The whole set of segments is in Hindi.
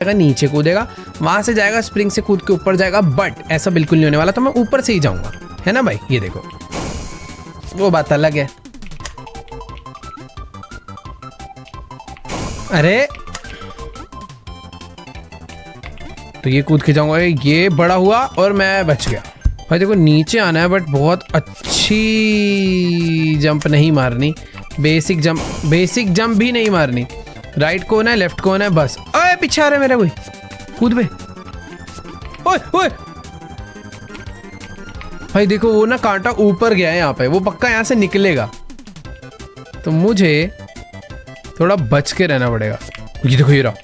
नीचे कूदेगा, वहां से जाएगा स्प्रिंग से कूद के ऊपर जाएगा, बट ऐसा बिल्कुल नहीं होने वाला, तो मैं ऊपर से ही जाऊंगा, है ना भाई। ये देखो वो बात अलग है। अरे तो ये कूद के जाऊंगा, ये बड़ा हुआ और मैं बच गया। भाई देखो नीचे आना है, बट बहुत अच्छी जंप नहीं मारनी, बेसिक जंप भी नहीं मारनी। राइट कौन है, लेफ्ट कौन है, बस। अरे पीछे आ रहा है मेरा कोई, कूद पे। ओए ओए भाई देखो वो ना कांटा ऊपर गया है यहाँ पे, वो पक्का यहाँ से निकलेगा, तो मुझे थोड़ा बच के रहना पड़ेगा। ये देखो ये रहा।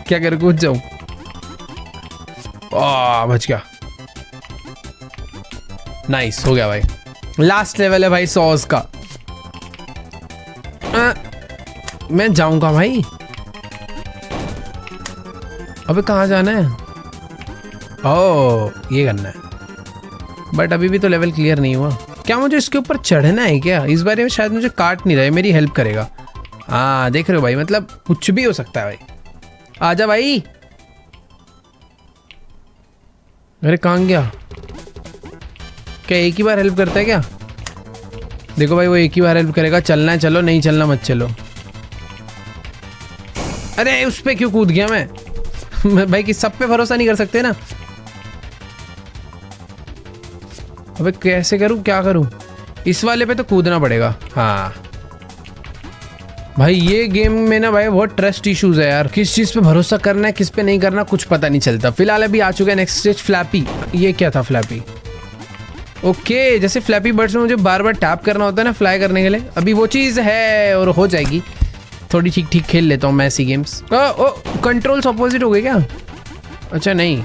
क्या करूं, कूद जाऊं? बच गया। नाइस, हो गया भाई। लास्ट लेवल है भाई सॉस का। मैं जाऊंगा भाई। अबे कहाँ जाना है? ये करना है, बट अभी भी तो लेवल क्लियर नहीं हुआ। क्या मुझे इसके ऊपर चढ़ना है क्या? इस बारे में शायद मुझे काट नहीं रहा है, मेरी हेल्प करेगा। हाँ देख रहे हो भाई, मतलब कुछ भी हो सकता है भाई। आजा भाई। अरे कहाँ गया? क्या एक ही बार हेल्प करता है क्या? देखो भाई वो एक ही बार हेल्प करेगा। चलना है चलो, नहीं चलना मत चलो। अरे उस पे क्यों कूद गया मैं? भाई कि सब पे भरोसा नहीं कर सकते ना। अबे कैसे करूं, क्या करूं? इस वाले पे तो कूदना पड़ेगा। हाँ भाई ये गेम में ना भाई बहुत ट्रस्ट इश्यूज है यार, किस चीज पे भरोसा करना है किस पे नहीं करना कुछ पता नहीं चलता। फिलहाल अभी आ चुका है नेक्स्ट स्टेज फ्लैपी। ये क्या था फ्लैपी? ओके, जैसे फ्लैपी बर्ड्स में मुझे बार बार टैप करना होता है ना फ्लाई करने के लिए, अभी वो चीज़ है और हो जाएगी। थोड़ी ठीक ठीक खेल लेता हूँ मैं ऐसी गेम्स। कंट्रोल्स अपोजिट हो गए क्या? अच्छा नहीं,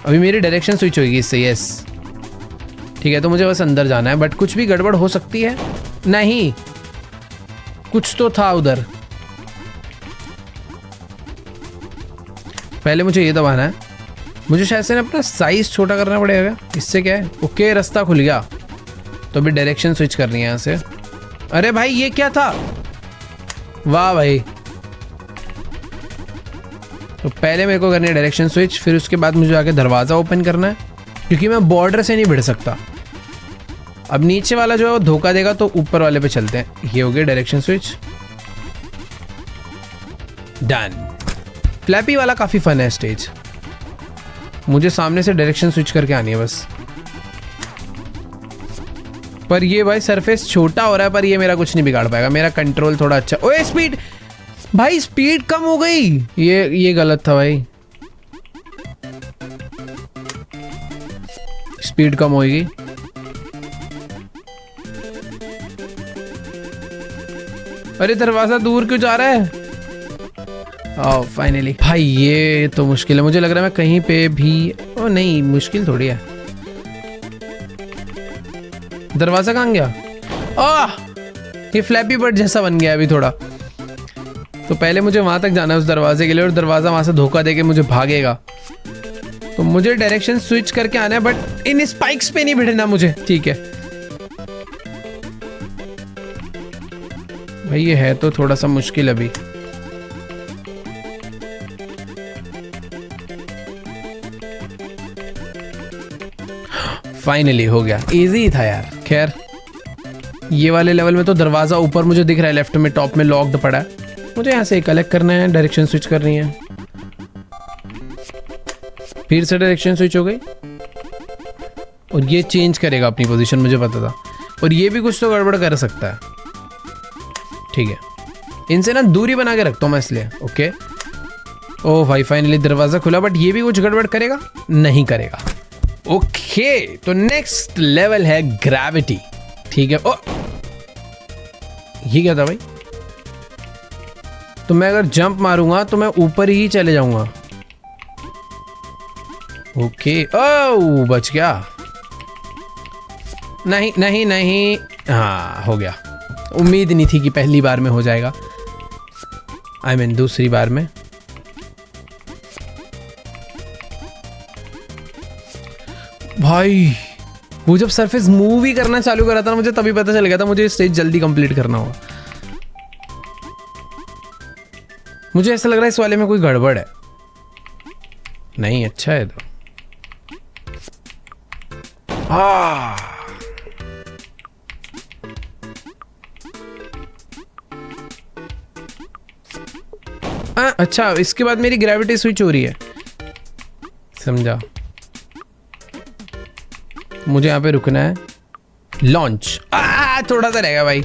अभी मेरी डायरेक्शन स्विच होगी इससे। यस ठीक है, तो मुझे बस अंदर जाना है, बट कुछ भी गड़बड़ हो सकती है। नहीं कुछ तो था उधर। पहले मुझे ये दबाना है, मुझे शायद से ना अपना साइज छोटा करना पड़ेगा। इससे क्या है? ओके रास्ता खुल गया, तो अभी डायरेक्शन स्विच करनी है यहाँ से। अरे भाई ये क्या था? वाह भाई, तो पहले मेरे को करनी है डायरेक्शन स्विच, फिर उसके बाद मुझे आके दरवाज़ा ओपन करना है, क्योंकि मैं बॉर्डर से नहीं भिड़ सकता। अब नीचे वाला जो है वो धोखा देगा, तो ऊपर वाले पे चलते हैं। ये हो गया डायरेक्शन स्विच, डन। फ्लैपी वाला काफ़ी फन है स्टेज। मुझे सामने से डायरेक्शन स्विच करके आनी है बस। पर ये भाई सरफेस छोटा हो रहा है, पर ये मेरा कुछ नहीं बिगाड़ पाएगा। मेरा कंट्रोल थोड़ा अच्छा। ओए स्पीड भाई, स्पीड कम हो गई। ये गलत था भाई, स्पीड कम होगी। अरे दरवाजा दूर क्यों जा रहा है? फाइनली भाई ये तो मुश्किल है। मुझे लग रहा है मैं कहीं पे भी नहीं, मुश्किल थोड़ी है। दरवाजा कहाँ गया? ये फ्लैपी बर्ड जैसा बन गया अभी थोड़ा। तो पहले मुझे वहां तक जाना है उस दरवाजे के लिए, और दरवाजा वहां से धोखा देके मुझे भागेगा, तो मुझे डायरेक्शन स्विच करके आना है, बट इन स्पाइक्स पे नहीं भिड़ना मुझे। ठीक है भाई, ये है तो थोड़ा सा मुश्किल अभी। फाइनली हो गया, इजी था यार। खैर ये वाले लेवल में तो दरवाजा ऊपर मुझे दिख रहा है, लेफ्ट में टॉप में लॉक्ड पड़ा है। मुझे यहाँ से कलेक्ट करना है, डायरेक्शन स्विच करनी है। फिर से डायरेक्शन स्विच हो गई, और ये चेंज करेगा अपनी पोजीशन, मुझे पता था। और ये भी कुछ तो गड़बड़ कर सकता है। ठीक है, इनसे ना दूरी बना के रखता हूँ मैं इसलिए। ओके ओह भाई फाइनली दरवाजा खुला, बट ये भी कुछ गड़बड़ करेगा? नहीं करेगा। ओके तो नेक्स्ट लेवल है ग्रेविटी। ठीक है। ओ ये क्या था भाई? तो मैं अगर जंप मारूंगा तो मैं ऊपर ही चले जाऊंगा। ओके ओ बच गया। नहीं नहीं नहीं, हाँ हो गया। उम्मीद नहीं थी कि पहली बार में हो जाएगा, आई मीन दूसरी बार में। भाई वो जब सरफेस मूव ही करना चालू करा था ना, मुझे तभी पता चल गया था मुझे स्टेज जल्दी कंप्लीट करना होगा। मुझे ऐसा लग रहा है इस वाले में कोई गड़बड़ है। नहीं, अच्छा है तो। अच्छा, इसके बाद मेरी ग्रेविटी स्विच हो रही है, समझा। मुझे यहाँ पे रुकना है। लॉन्च। थोड़ा सा रहेगा भाई।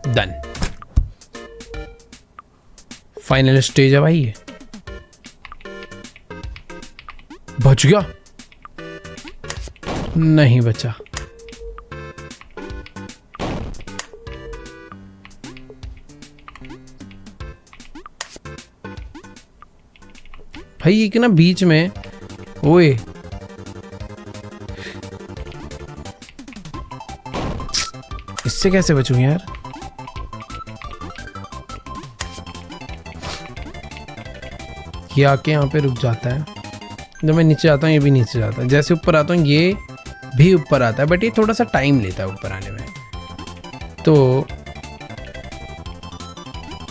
डन। फाइनल स्टेज है भाई ये। बच गया? नहीं बचा। भाई ये ना बीच में, ओए इससे कैसे बचूं यार? ये आके यहाँ पे रुक जाता है। जब मैं नीचे आता हूँ ये भी नीचे जाता है, जैसे ऊपर आता हूँ ये भी ऊपर आता है, बट ये थोड़ा सा टाइम लेता है ऊपर आने में। तो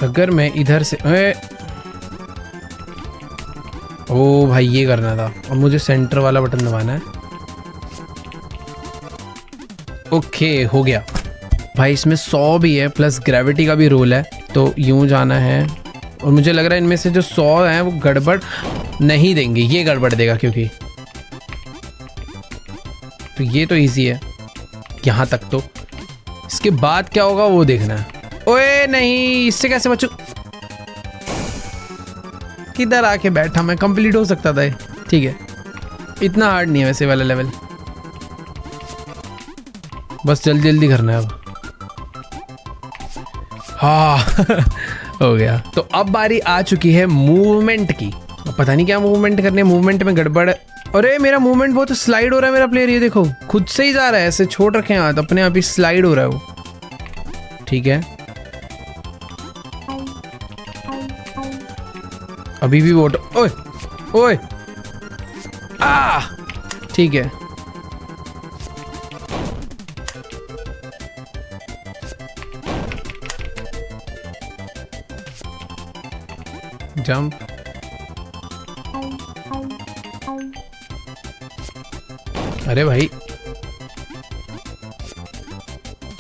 अगर मैं इधर से ओ भाई ये करना था, और मुझे सेंटर वाला बटन दबाना है। ओके हो गया भाई। इसमें 100 भी है प्लस ग्रेविटी का भी रोल है, तो यूं जाना है। और मुझे लग रहा है इनमें से जो 100 हैं वो गड़बड़ नहीं देंगे, ये गड़बड़ देगा क्योंकि। तो ये तो इजी है यहाँ तक तो। इसके बाद क्या होगा वो देखना है। ओए नहीं, इससे कैसे बचूं? किधर आके बैठा मैं, कंप्लीट हो सकता था। ठीक है, इतना हार्ड नहीं है वैसे वाला लेवल, बस जल्दी जल्दी करना है अब। हाँ हो गया। तो अब बारी आ चुकी है मूवमेंट की। पता नहीं क्या मूवमेंट करनी है, मूवमेंट में गड़बड़। अरे मेरा मूवमेंट बहुत स्लाइड हो रहा है मेरा प्लेयर, ये देखो खुद से ही जा रहा है, ऐसे छोड़ रखे हैं हाथ, अपने आप ही स्लाइड हो रहा है वो। ठीक है, अभी भी वोट। ओए ओए ठीक है। जंप। अरे भाई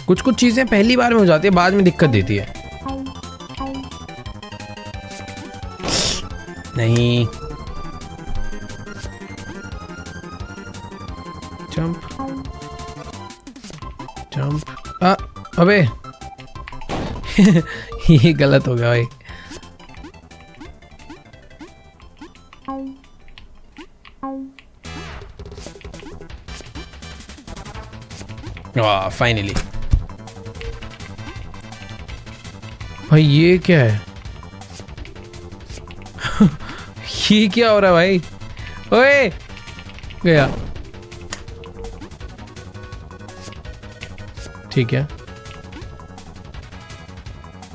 कुछ कुछ चीजें पहली बार में हो जाती है, बाद में दिक्कत देती है। नहीं, जंप जंप। अबे ये गलत हो गया भाई। फाइनली। भाई ये क्या है? ये क्या हो रहा है भाई? ओए गया। ठीक है,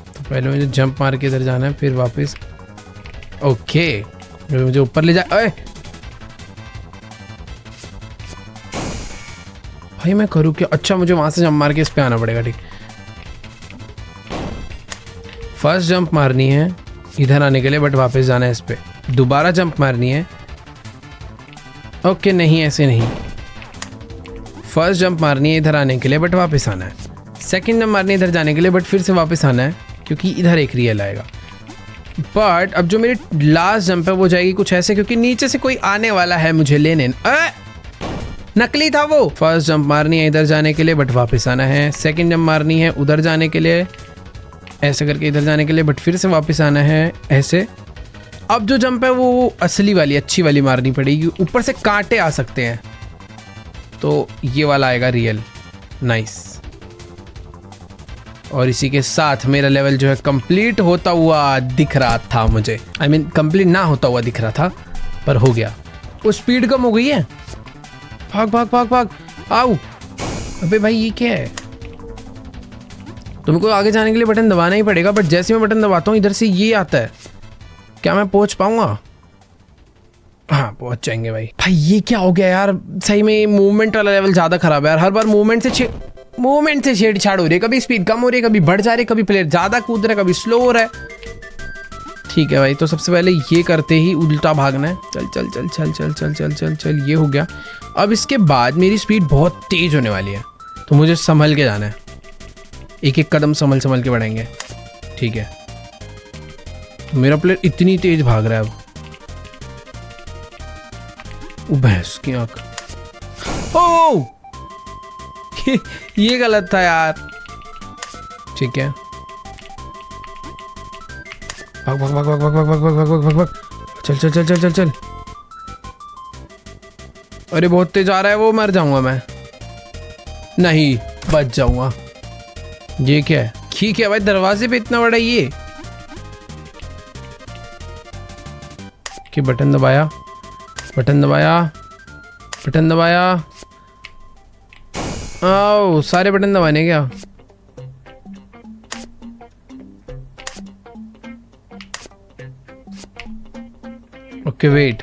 तो पहले मुझे जंप मार के इधर जाना है, फिर वापस। ओके, मुझे ऊपर ले जा। ओए भाई मैं करूँ क्या? अच्छा, मुझे वहां से जंप मार के इस पे आना पड़ेगा। ठीक, फर्स्ट जंप मारनी है इधर आने के लिए, बट वापस जाना है इस पे। दोबारा जंप मारनी है। ओके नहीं, ऐसे नहीं। फर्स्ट जंप मारनी है इधर आने के लिए, बट वापस आना है। सेकंड जंप मारनी है इधर जाने के लिए, बट फिर से वापस आना है, क्योंकि इधर एक रियल आएगा। बट अब जो मेरी लास्ट जंप है वो जाएगी कुछ ऐसे, क्योंकि नीचे से कोई आने वाला है मुझे लेने। नकली था वो। फर्स्ट जंप मारनी है इधर जाने के लिए, बट वापस आना है। सेकंड जंप मारनी है उधर जाने के लिए, ऐसे करके इधर जाने के लिए, बट फिर से वापस आना है ऐसे। अब जो जंप है वो असली वाली, अच्छी वाली मारनी पड़ेगी। ऊपर से कांटे आ सकते हैं, तो ये वाला आएगा रियल। नाइस। और इसी के साथ मेरा लेवल जो है कंप्लीट होता हुआ दिख रहा था मुझे। I mean, कंप्लीट ना होता हुआ दिख रहा था, पर हो गया। वो स्पीड कम हो गई है। भाग भाग भाग भाग। आओ। अबे भाई ये क्या है? तुमको आगे जाने के लिए बटन दबाना ही पड़ेगा, बट जैसे मैं बटन दबाता हूँ इधर से ये आता है, क्या मैं पहुंच पाऊंगा? हाँ पहुंच जाएंगे भाई। भाई ये क्या हो गया यार, सही में मूवमेंट वाला लेवल ज्यादा खराब है यार। हर बार मूवमेंट से छेड़छाड़ हो रही है, कभी स्पीड कम हो रही है, कभी बढ़ जा रही है, कभी प्लेयर ज्यादा कूद रहा है, कभी स्लो हो रहा है। ठीक है भाई, तो सबसे पहले ये करते ही उल्टा भागना है। चल चल चल चल चल चल चल चल चल, ये हो गया। अब इसके बाद मेरी स्पीड बहुत तेज होने वाली है, तो मुझे संभल के जाना है, एक एक कदम संभल के बढ़ेंगे। ठीक है, मेरा प्लेयर इतनी तेज भाग रहा है अब। भैंस की आंख, ओ ये गलत था यार। ठीक है, भाग भाग भाग भाग भाग भाग भाग भाग भाग भाग भाग, चल चल चल चल चल चल। अरे बहुत तेज आ रहा है वो, मर जाऊंगा मैं। नहीं, बच जाऊंगा। ये क्या है? ठीक है भाई, दरवाजे पे इतना बड़ा ये कि बटन दबाया, बटन दबाया, बटन दबाया। आओ, सारे बटन दबाने क्या? ओके वेट,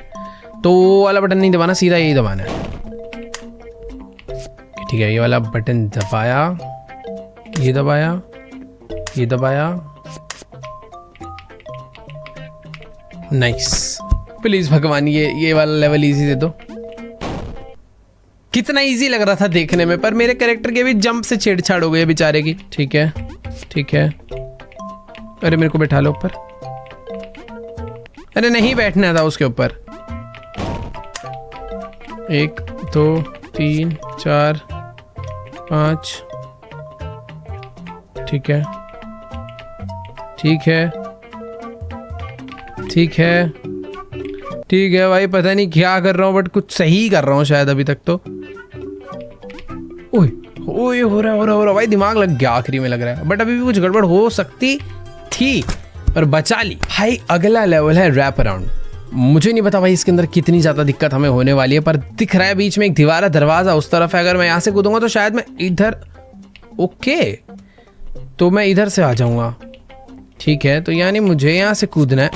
तो वो वाला बटन नहीं दबाना, सीधा यही दबाना है। ठीक है, ये वाला बटन दबाया, ये दबाया, ये दबाया। नाइस। प्लीज भगवान ये वाला लेवल इजी दे दो। कितना इजी लग रहा था देखने में, पर मेरे कैरेक्टर के भी जंप से छेड़छाड़ हो गई बेचारे की। ठीक है ठीक है। अरे मेरे को बैठा लो ऊपर। अरे नहीं बैठना था उसके ऊपर। 1 2 3 4 5। ठीक है ठीक है ठीक है ठीक है भाई, पता नहीं क्या कर रहा हूँ, बट कुछ सही कर रहा हूँ शायद अभी तक तो। ओए ओए, हो रहा भाई, दिमाग लग गया आखिरी में लग रहा है, बट अभी भी कुछ गड़बड़ हो सकती थी और बचा ली। भाई अगला लेवल है रैप अराउंड। मुझे नहीं पता भाई इसके अंदर कितनी ज्यादा दिक्कत हमें होने वाली है, पर दिख रहा है बीच में एक दीवार है, दरवाजा उस तरफ है। अगर मैं यहाँ से कूदूंगा तो शायद मैं इधर, ओके तो मैं इधर से आ जाऊंगा। ठीक है, तो यानी मुझे यहाँ से कूदना है।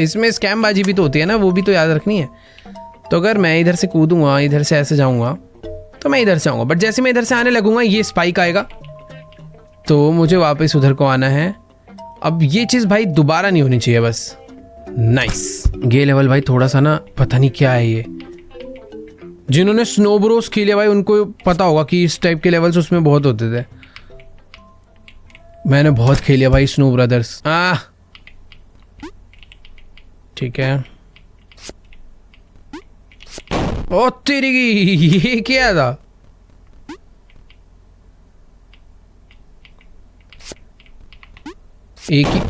इसमें स्कैम बाजी भी तो होती है ना, वो भी तो याद रखनी है। तो अगर मैं इधर से कूदूंगा, इधर से ऐसे जाऊंगा, तो मैं इधर से आऊंगा, बट जैसे मैं इधर से आने लगूंगा ये स्पाइक आएगा, तो मुझे वापस उधर को आना है। अब ये चीज़ भाई दोबारा नहीं होनी चाहिए बस। नाइस। ये लेवल भाई थोड़ा सा ना, पता नहीं क्या है ये। जिन्होंने स्नो ब्रोस खेले भाई उनको पता होगा कि इस टाइप के लेवल्स उसमें बहुत होते थे। मैंने बहुत खेलिया भाई स्नो ब्रदर्स। ठीक है। ओ तेरी की, ये क्या था? एक ही,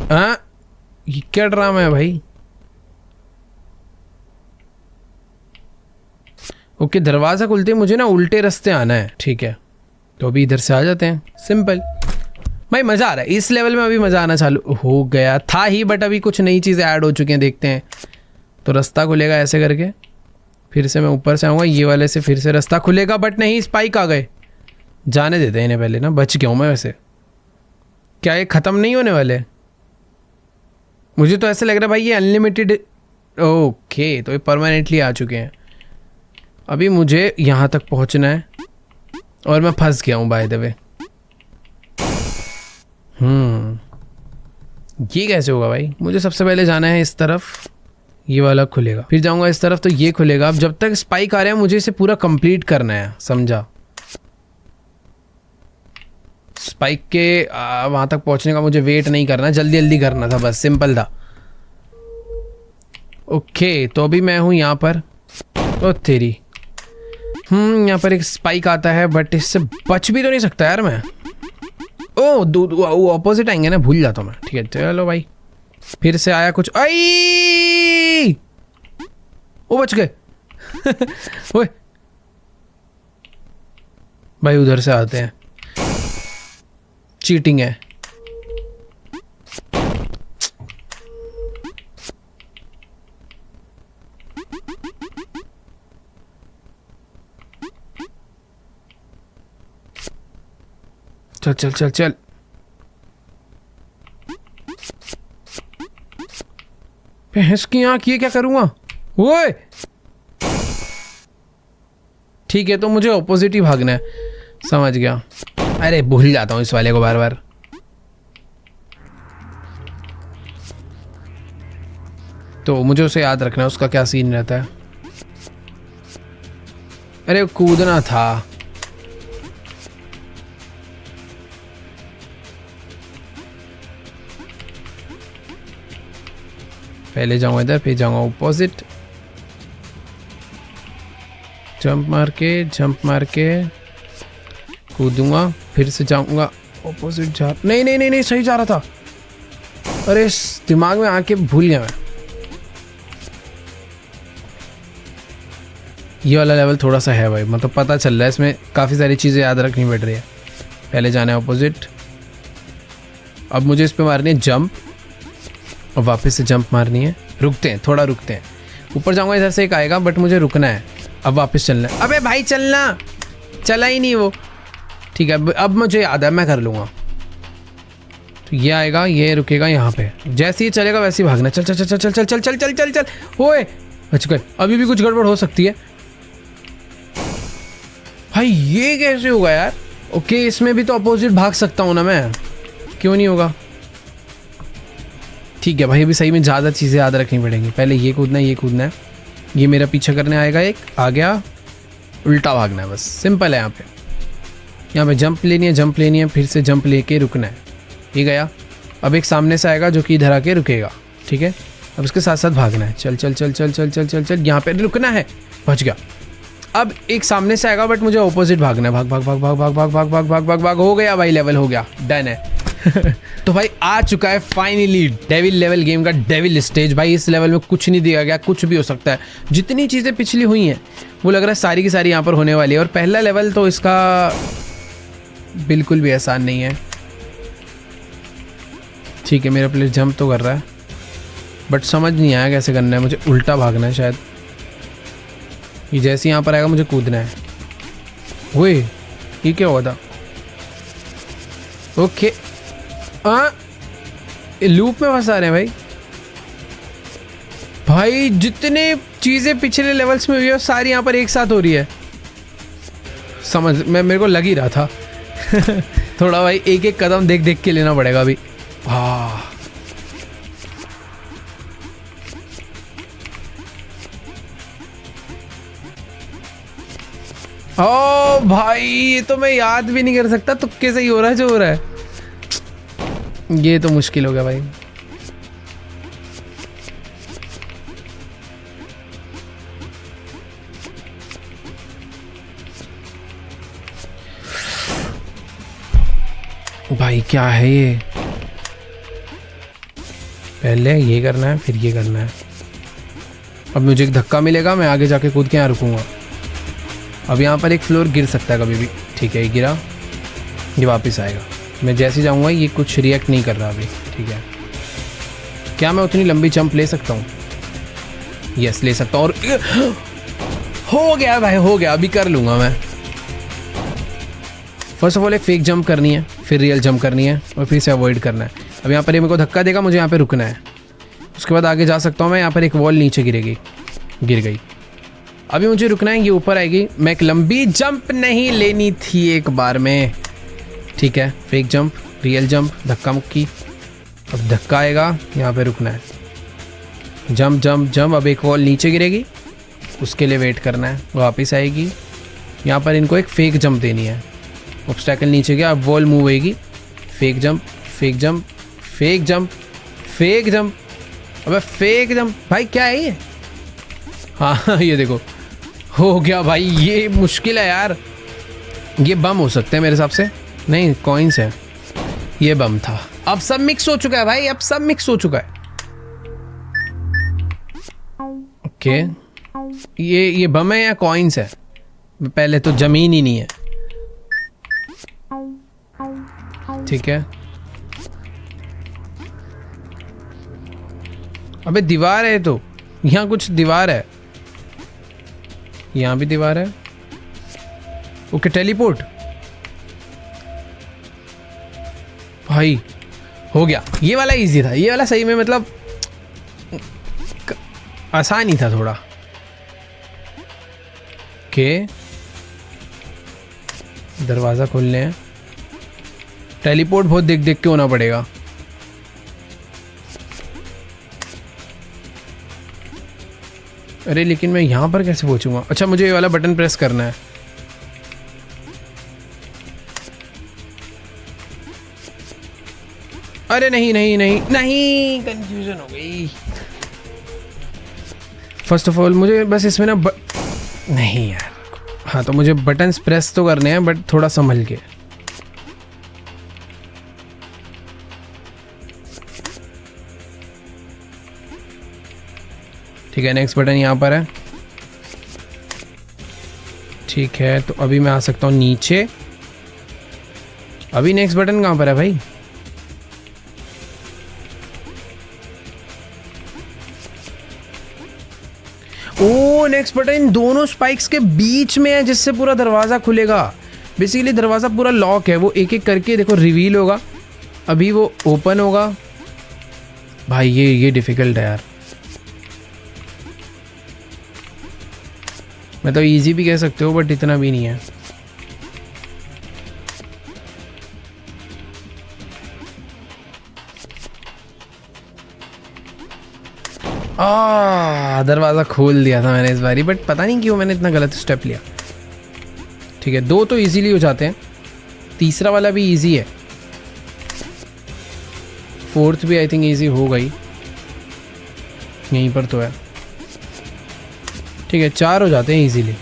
ये क्या ड्रामा है भाई? ओके, दरवाजा खुलते ही मुझे ना उल्टे रास्ते आना है। ठीक है, तो अभी इधर से आ जाते हैं, सिंपल। भाई मज़ा आ रहा है इस लेवल में, अभी मज़ा आना चालू हो गया था ही, बट अभी कुछ नई चीज़ें ऐड हो चुकी हैं, देखते हैं। तो रास्ता खुलेगा ऐसे करके, फिर से मैं ऊपर से आऊँगा, ये वाले से फिर से रास्ता खुलेगा, बट नहीं स्पाइक आ गए। जाने देते हैं इन्हें पहले ना, बच गया हूँ मैं वैसे। क्या ये ख़त्म नहीं होने वाले? मुझे तो ऐसा लग रहा है भाई ये अनलिमिटेड। ओके, तो ये परमानेंटली आ चुके हैं। अभी मुझे यहाँ तक पहुँचना है और मैं फंस गया हूँ बाय द वे। ये कैसे होगा भाई? मुझे सबसे पहले जाना है इस तरफ, ये वाला खुलेगा, फिर जाऊंगा इस तरफ तो ये खुलेगा। अब जब तक स्पाइक आ रहे हैं मुझे इसे पूरा कंप्लीट करना है, समझा? स्पाइक के वहां तक पहुंचने का मुझे वेट नहीं करना, जल्दी जल्दी करना था, बस सिंपल था। ओके, तो अभी मैं हूं यहाँ पर। ओ तेरी, यहाँ पर एक स्पाइक आता है, बट इससे बच भी तो नहीं सकता यार मैं। ओ दो ऑपोजिट आएंगे ना, भूल जाता हूँ मैं। ठीक है, चलो भाई, फिर से आया कुछ। आई वो बच गए। ओए भाई, उधर से आते हैं, चीटिंग है। चल चल चल चल। भैंस की आंख, ये क्या करूंगा? ओए ठीक है, तो मुझे ऑपोजिट ही भागना है। समझ गया। अरे भूल जाता हूँ इस वाले को बार बार। तो मुझे उसे याद रखना है, उसका क्या सीन रहता है। अरे कूदना था। पहले जाऊंगा इधर, फिर जाऊंगा ऑपोजिट। जंप मार के कूदूंगा, फिर से जाऊंगा ऑपोजिट। जा नहीं नहीं नहीं नहीं, सही जा रहा था। अरे दिमाग में आके भूल गया मैं। ये वाला लेवल थोड़ा सा है भाई, मतलब पता चल रहा है इसमें काफ़ी सारी चीज़ें याद रखनी पड़ रही है। पहले जाना है ऑपोजिट। अब मुझे इस पे मारनी है जंप, और वापस से जंप मारनी है। रुकते हैं, थोड़ा रुकते हैं। ऊपर जाऊंगा, इधर से एक आएगा, बट मुझे रुकना है। अब वापस चलना है। अबे भाई चलना, चला ही नहीं वो। ठीक है, अब मुझे याद है, मैं कर लूँगा। तो ये आएगा, ये रुकेगा यहाँ पे। जैसे ही चलेगा वैसे ही भागना। चल चल चल चल चल चल चल चल चल चल चल। ओए बच गए। अभी भी कुछ गड़बड़ हो सकती है भाई। ये कैसे होगा यार? ओके, इसमें भी तो अपोजिट भाग सकता हूँ ना मैं, क्यों नहीं होगा? ठीक है भाई, अभी सही में ज़्यादा चीज़ें याद रखनी पड़ेंगी। पहले ये कूदना है, ये कूदना है, ये मेरा पीछा करने आएगा, एक आ गया, उल्टा भागना है बस। सिंपल है। यहाँ पे जंप लेनी है, फिर से जंप लेके रुकना है। ये गया। अब एक सामने से आएगा जो कि इधर आके रुकेगा। ठीक है, अब इसके साथ साथ भागना है। चल चल चल चल चल चल चल चल। यहाँ पे रुकना है, बच गया। अब एक सामने से आएगा, बट मुझे ऑपोजिट भागना है। भाग भाग भाग भाग भाग भाग भाग भाग भाग भाग भाग। हो गया भाई, लेवल हो गया, डन है। तो भाई आ चुका है फाइनली डेविल लेवल गेम का डेविल स्टेज। भाई इस लेवल में कुछ नहीं दिया गया, कुछ भी हो सकता है। जितनी चीज़ें पिछली हुई हैं वो लग रहा है सारी की सारी यहाँ पर होने वाली है। और पहला लेवल तो इसका बिल्कुल भी आसान नहीं है। ठीक है, मेरा प्लेयर जंप तो कर रहा है, बट समझ नहीं आया कैसे करना है। मुझे उल्टा भागना है शायद। ये जैसे यहाँ पर आएगा मुझे कूदना है। ओए ये क्या हुआ था? ओके, लूप में फंसा रहे हैं भाई। भाई जितने चीज़ें पिछले लेवल्स में हुई है सारी यहाँ पर एक साथ हो रही है। समझ मेरे को लग ही रहा था। थोड़ा भाई एक एक कदम देख देख के लेना पड़ेगा अभी। हाँ ओ भाई, ये तो मैं याद भी नहीं कर सकता, तुक्के से ही हो रहा है जो हो रहा है। ये तो मुश्किल हो गया भाई। भाई क्या है ये? पहले ये करना है, फिर ये करना है। अब मुझे एक धक्का मिलेगा, मैं आगे जाके कूद के यहाँ रुकूंगा। अब यहाँ पर एक फ्लोर गिर सकता है कभी भी। ठीक है, ये गिरा, ये वापस आएगा। मैं जैसे जाऊँगा ये कुछ रिएक्ट नहीं कर रहा अभी। ठीक है, क्या मैं उतनी लंबी जंप ले सकता हूँ? यस, ले सकता हूँ। और हो गया भाई, हो गया। अभी कर लूँगा मैं। फर्स्ट ऑफ ऑल एक फेक जंप करनी है, फिर रियल जंप करनी है, और फिर से अवॉइड करना है। अब यहाँ पर ये मेरे को धक्का देगा, मुझे यहाँ पे रुकना है। उसके बाद आगे जा सकता हूँ मैं। यहाँ पर एक वॉल नीचे गिरेगी, गिर गई। अभी मुझे रुकना है, ये ऊपर आएगी। मैं एक लंबी जंप नहीं लेनी थी एक बार में। ठीक है, फेक जंप, रियल जंप, धक्का मुक्की। अब धक्का आएगा, यहाँ पे रुकना है। Jump jump jump. अब एक वॉल नीचे गिरेगी, उसके लिए वेट करना है, वापस आएगी। यहाँ पर इनको एक फेक जंप देनी है। ऑब्स्टैकल नीचे गया, अब वॉल मूव होएगी। Fake jump, fake jump, fake jump, fake jump. अबे फेक जंप भाई, क्या है ये? हाँ ये देखो, हो गया भाई। ये मुश्किल है यार। ये बम हो सकते हैं मेरे हिसाब से। नहीं, कॉइन्स है। ये बम था। अब सब मिक्स हो चुका है भाई, अब सब मिक्स हो चुका है। ओके, ये बम है या कॉइन्स है? पहले तो जमीन ही नहीं है। ठीक है, अबे दीवार है तो, यहाँ कुछ दीवार है, यहाँ भी दीवार है। Okay, teleport. भाई हो गया, ये वाला इजी था, ये वाला सही में मतलब आसान ही था थोड़ा। ओके दरवाज़ा खोलने हैं, टेलीपोर्ट बहुत देख देख के होना पड़ेगा। अरे लेकिन मैं यहाँ पर कैसे पहुँचूंगा? अच्छा मुझे ये वाला बटन प्रेस करना है। अरे नहीं नहीं नहीं नहीं, कंफ्यूजन हो गई। फर्स्ट ऑफ ऑल मुझे बस इसमें ना नहीं यार, हाँ तो मुझे बटन्स प्रेस तो करने हैं बट थोड़ा संभल के। ठीक है नेक्स्ट बटन यहाँ पर है। ठीक है तो अभी मैं आ सकता हूँ नीचे। अभी नेक्स्ट बटन कहाँ पर है भाई? ओ नेक्स्ट बटन दोनों स्पाइक्स के बीच में है जिससे पूरा दरवाज़ा खुलेगा। बेसिकली दरवाज़ा पूरा लॉक है, वो एक एक करके देखो रिवील होगा, अभी वो ओपन होगा। भाई ये डिफ़िकल्ट है यार। मैं तो इजी भी कह सकते हो बट इतना भी नहीं है। दरवाज़ा खोल दिया था मैंने इस बारी, बट पता नहीं क्यों मैंने इतना गलत स्टेप लिया। ठीक है दो तो इजीली हो जाते हैं, तीसरा वाला भी इजी है, फोर्थ भी आई थिंक इजी हो गई, यहीं पर तो है। ठीक है 4 हो जाते हैं इजीली,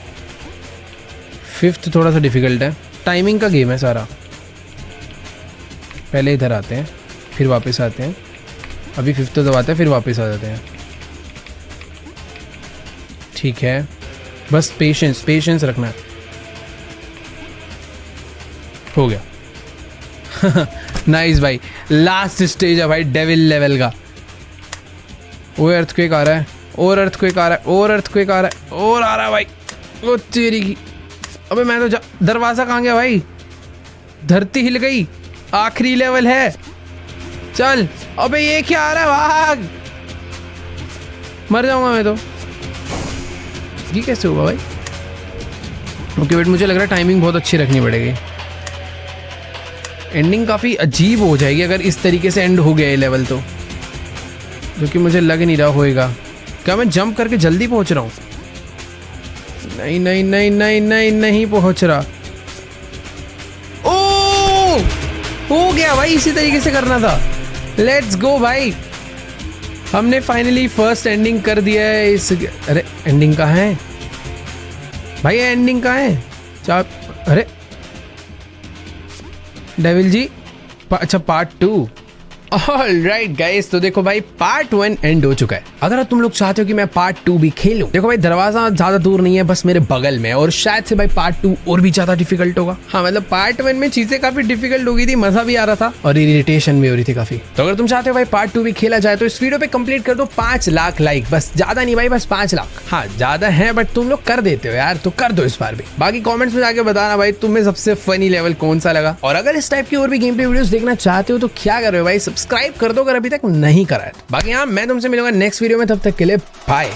फिफ्थ थोड़ा सा डिफ़िकल्ट है। टाइमिंग का गेम है सारा, पहले इधर आते हैं फिर वापस आते हैं, अभी फिफ्थ दबाते हैं फिर वापस आ जाते हैं। ठीक है बस पेशेंस रखना है। हो गया नाइस भाई, लास्ट स्टेज है भाई डेविल लेवल का। वो अर्थक्वेक आ रहा है, और अर्थक्वेक आ रहा है, और अर्थक्वेक आ रहा है, और आ रहा है भाई। वो तेरी की, अबे मैं तो दरवाज़ा कहाँ गया भाई? धरती हिल गई, आखिरी लेवल है, चल। अबे ये क्या आ रहा है? भाग, मर जाऊंगा मैं तो। ये कैसे हुआ भाई? ओके बट मुझे लग रहा है टाइमिंग बहुत अच्छी रखनी पड़ेगी, एंडिंग काफ़ी अजीब हो जाएगी अगर इस तरीके से एंड हो गया ये लेवल तो, जो कि मुझे लग नहीं रहा होएगा। क्या मैं जंप करके जल्दी पहुंच रहा हूँ? नहीं नहीं नहीं नहीं नहीं नहीं पहुंच रहा। ओ हो गया भाई, इसी तरीके से करना था। लेट्स गो भाई, हमने फाइनली फर्स्ट एंडिंग कर दिया है इस। अरे एंडिंग कहाँ है भाई? एंडिंग कहाँ है? अरे डेविल जी, अच्छा पार्ट 2। ऑलराइट गाइस, तो देखो भाई पार्ट 1 एंड हो चुका है। अगर तुम लोग चाहते हो कि मैं पार्ट 2 भी खेलूं, देखो भाई दरवाजा ज्यादा दूर नहीं है, बस मेरे बगल में, और शायद से भाई पार्ट 2 और भी ज्यादा डिफिकल्ट होगा। हाँ मतलब पार्ट 1 में चीजें काफी डिफिकल्ट हो गई थी, मजा भी आ रहा था और इरिटेशन भी हो रही थी काफी। तो अगर तुम चाहते हो भाई पार्ट 2 भी खेला जाए तो इस वीडियो पे कंप्लीट कर दो 5 लाख लाइक, बस ज्यादा नहीं भाई, बस 5 लाख। हाँ ज्यादा है बट तुम लोग कर देते हो यार, तो कर दो इस बार भी। बाकी कॉमेंट्स में जाके बताना भाई तुम्हें सबसे फनी लेवल कौन सा लगा, और अगर इस टाइप की और भी गेम प्ले वीडियोस देखना चाहते हो तो क्या कर रहे हो भाई, सब्सक्राइब कर दो अगर अभी तक नहीं करा है। बाकी हाँ मैं तुमसे मिलूंगा नेक्स्ट वीडियो में, तब तक के लिए बाय।